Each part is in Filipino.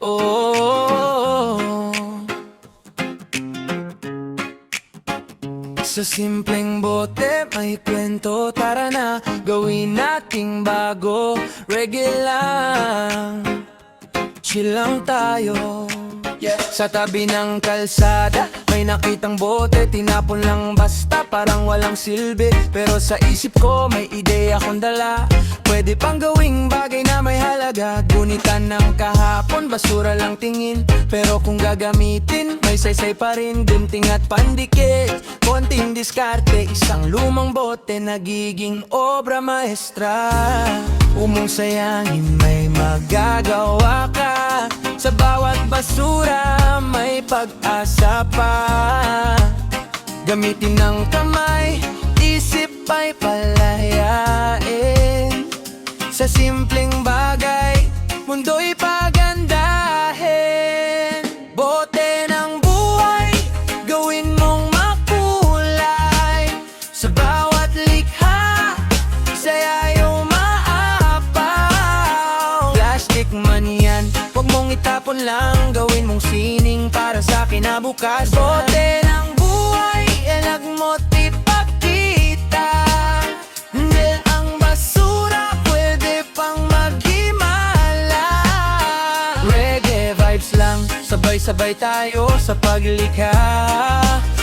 Oh, sa simpleng bote may kwento. Tara na, gawin nating bago. Reggae lang, chill lang tayo. Sa tabi ng kalsada may nakitang bote, tinapon lang basta parang walang silbi. Pero sa isip ko may ideya akong dala, pwede pang gawing bagay na may halaga. Gunitan ng kahapon, basura lang tingin, pero kung gagamitin may saysay pa rin. Gunting at pandikit, konting diskarte, isang lumang bote nagiging obra maestra. Umong sayangin may magagawa ka, sa bawat basura may pag-asa pa. Gamitin ng kamay, isip ay palayain. Sa simpleng bagay, mundo'y pagandahin. Bote ng buhay, gawin mong makulay. Sa bawat likha, saya yung maapaw. Plastic man yan, huwag mong itapon lang, gawin mong sining para sa kinabukasan. Bote ng buhay, ilag mo't ipakita. Hindi ang basura pwede pang maghimala. Reggae vibes lang, sabay-sabay tayo sa paglikha.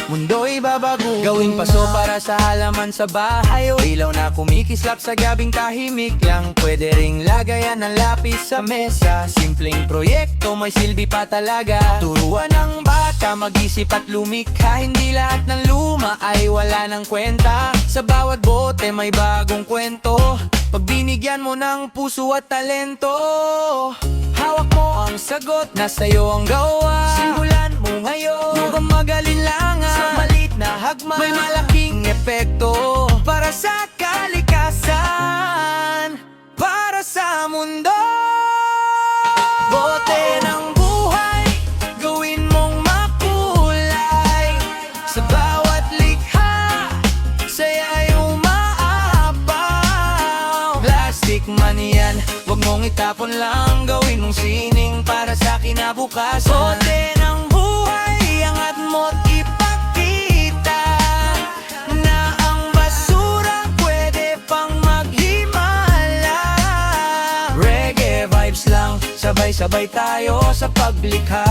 Mundo'y babago, gawing paso para sa halaman sa bahay. O ilaw na kumikislap sa gabing tahimik lang. Pwede ring lagayan ng lapis sa mesa. Simpleng proyekto, may silbi pa talaga. Turuan ng bata mag-isip at lumikha. Hindi lahat ng luma ay wala ng kwenta. Sa bawat bote may bagong kwento, pag binigyan mo ng puso at talento. Hawak mo ang sagot, nasa'yo ang gawa. Simulan mo ngayon, huwag kang mag-alinlangan. Sa malit na hagman, may malaking epekto para sa kalikasan, para sa mundo. Bote ng buhay, gawin mong makulay. Sa bawat likha, saya yung maapaw. Plastic man yan, huwag mong itapon lang, gawin mong sining para sa kinabukasan. Bote ng buhay, angat mo't ipakita na ang basura pwede pang maghimala. Reggae vibes lang, sabay-sabay tayo sa paglikha.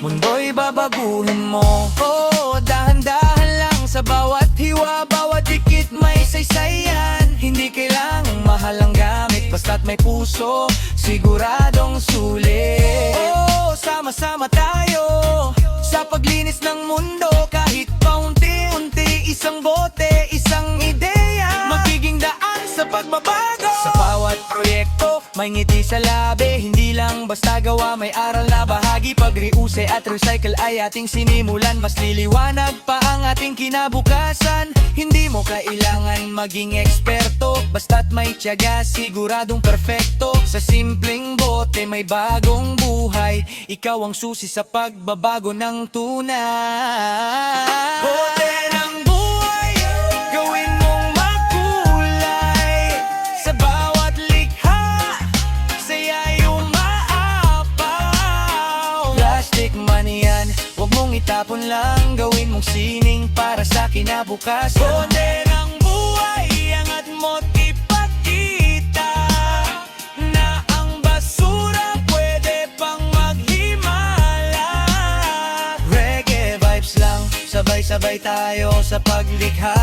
Mundo'y babaguhin mo, oh, dahan-dahan lang. Sa bawat hiwa, bawat dikit may saysayan. Hindi kailangang mahal ang gamit, basta't may puso, siguradong sulit. Oh, sama-sama tayo sa paglinis ng mundo. Kahit paunti-unti, isang bote, isang ideya, magiging daan sa pagbabago. Sa bawat proyekto, may ngiti sa labi. Hindi lang basta gawa, may aral na bahagi. Pag-reuse at recycle ay ating sinimulan, mas liliwanag pa ang ating kinabukasan. Hindi mo kailangan maging eksperto, basta't may tiyaga, siguradong perfecto. Sa simpleng bote may bagong buhay, ikaw ang susi sa pagbabago ng tunay. Bote ng buhay, gawin mong makulay. Sa bawat likha, saya yung maapaw. Plastic man yan, huwag mong itapon lang, gawin mong sining para sa kinabukasan. Bote ng buhay, angat mo't ipakita na ang basura pwede pang maghimala. Reggae vibes lang, sabay-sabay tayo sa paglikha.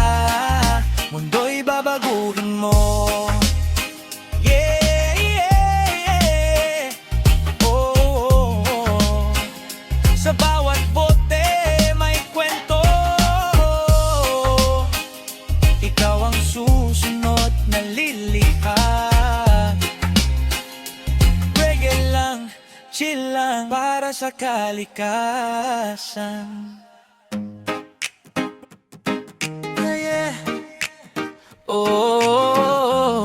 Mundo'y babaguhin mo. Yeah, yeah, yeah. Oh, oh, oh. Sa bawat bote may kwento, ikaw ang susunod na lilikha. Reggae lang, chill lang para sa kalikasan. Yeah, yeah. Oh,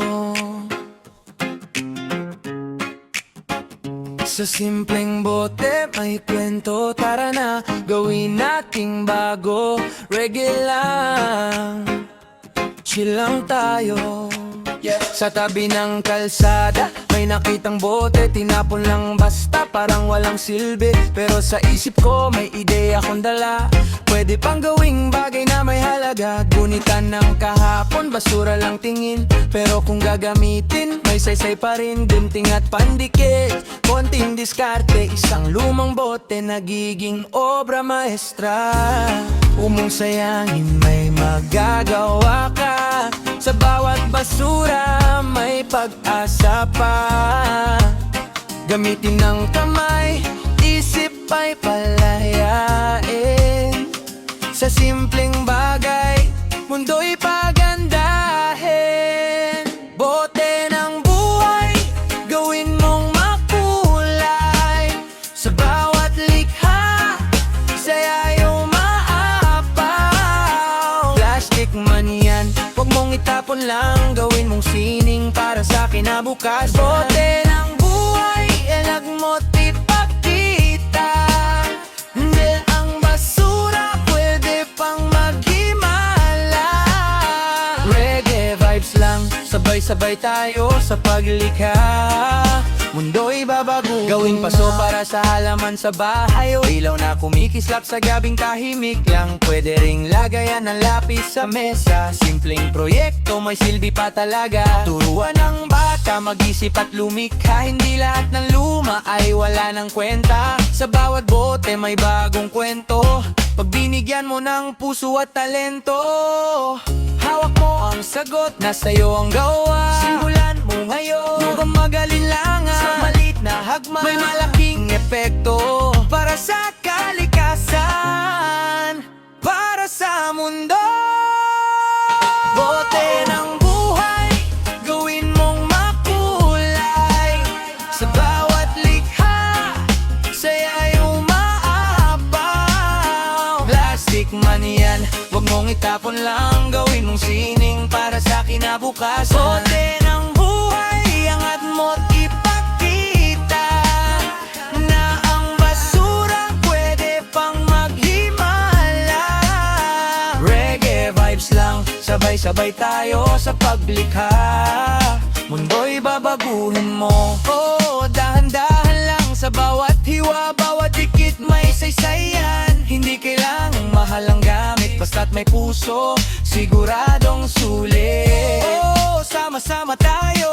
sa simpleng bote may kwento. Tara na, gawin nating bago. Reggae lang, chill lang tayo. Sa tabi ng kalsada may nakitang bote, tinapon lang basta parang walang silbi. Pero sa isip ko may ideya akong dala, pwede pang gawing bagay na may halaga. Gunitan ng kahapon, basura lang tingin, pero kung gagamitin may saysay pa rin. Gunting at pandikit, konting diskarte, isang lumang bote nagiging obra maestra. Umong sayangin may magagawa ka, sa bawat basura may pag-asa pa. Gamitin ng kamay, isip ay palayain. Sa simpleng bagay, mundo'y pagandahin. Bote ng buhay, gawin mong makulay. Sa bawat likha, saya yung maapaw. Plastic man yan, huwag mong itapon lang, gawin mong sining para sa kinabukasan. Bote ng buhay, ilag mo't ipakita. Hindi ang basura pwede pang maghimala. Reggae vibes lang, sabay-sabay tayo sa paglikha. Mundo'y babago, gawing paso para sa halaman sa bahay, o ilaw na kumikislap sa gabing tahimik lang. Pwede ring lagayan ng lapis sa mesa, simpleng proyekto may silbi pa talaga. Turuan ng bata mag-isip at lumikha, hindi lahat ng luma ay wala ng kwenta. Sa bawat bote may bagong kwento, pag binigyan mo ng puso at talento. Hawak mo ang sagot, nasa'yo ang gawa. Simulan mo ngayon, huwag kang mag-alinlangan. Sa maliit na hagma, may malaking epekto para sa kalikasan, para sa mundo. Bote ng buhay, gawin mong makulay. Sa bawat likha, saya yung maapaw. Plastic man yan, huwag mong itapon lang, gawin mong sining para sa kinabukasan. Bote ng buhay, angat mo't ipakita na ang basura pwede pang maghimala. Reggae vibes lang, sabay-sabay tayo sa paglikha. Mundo'y babaguhin mo, oh, dahan-dahan lang. Sa bawat hiwa, bawat dikit may saysayan. Hindi kailangang mahal ang gamit, basta't may puso, siguradong sulit. Oh, sama-sama tayo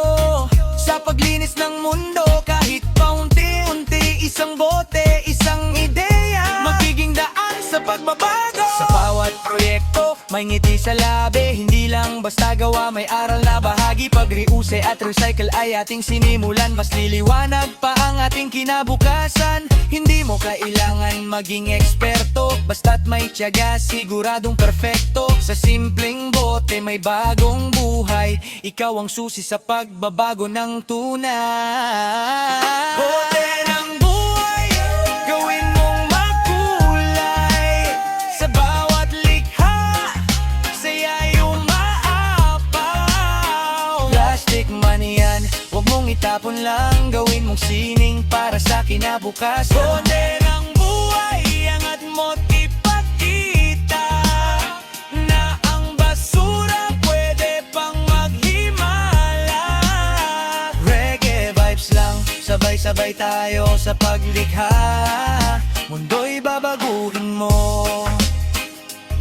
sa paglinis ng mundo. Kahit paunti-unti, isang bote, isang ideya, magiging daan sa pagbabago. Sa bawat proyekto, may ngiti sa labi. Hindi lang basta gawa, may aral na bahagi. Pag-reuse at recycle ay ating sinimulan, mas liliwanag pa ang ating kinabukasan. Hindi mo kailangan maging eksperto, basta't may tiyaga, siguradong perfecto. Sa simpleng bote may bagong buhay, ikaw ang susi sa pagbabago ng tunay. Bote ng buhay, gawin mong makulay. Sa bawat likha, saya yung maapaw. Plastic man yan, huwag mong itapon lang, gawin mong sining para sa kinabukasan. Bote ng buhay, angat mo't ipakita na ang basura pwede pang maghimala. Reggae vibes lang, sabay-sabay tayo sa paglikha. Mundo'y babaguhin mo.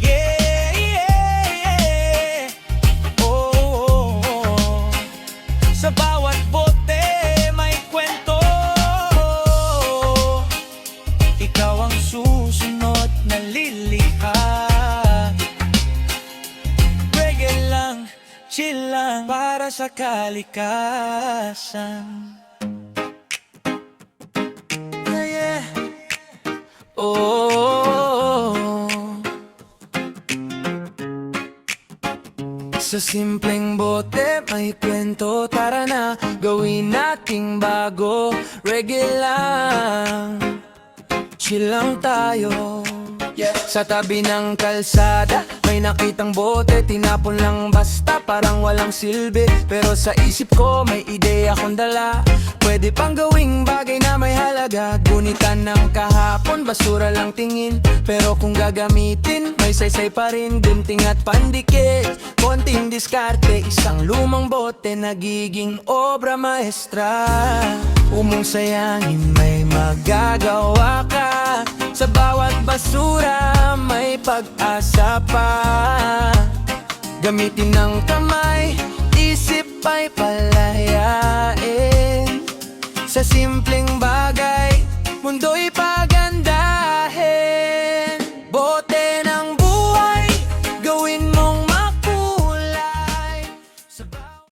Yeah, yeah, yeah. Oh, oh, oh. Sa bawat bote may kwento, ikaw ang susunod na lilikha. Reggae lang, chill lang para sa kalikasan. Yeah, yeah. Oh, sa simpleng bote may kwento, tara na gawin nating bago. Reggae lang, chill lang tayo. Sa tabi ng kalsada may nakitang bote, tinapon lang basta parang walang silbi. Pero sa isip ko may ideya akong dala, pwede pang gawing bagay na may halaga. Gunitan ng kahapon, basura lang tingin, pero kung gagamitin may saysay pa rin. Gunting at pandikit, konting diskarte, isang lumang bote nagiging obra maestra. Umong sayangin may magagawa ka, sa bawat basura may pag-asa pa. Gamitin ng kamay, isip ay palayain. Sa simpleng bagay, mundo'y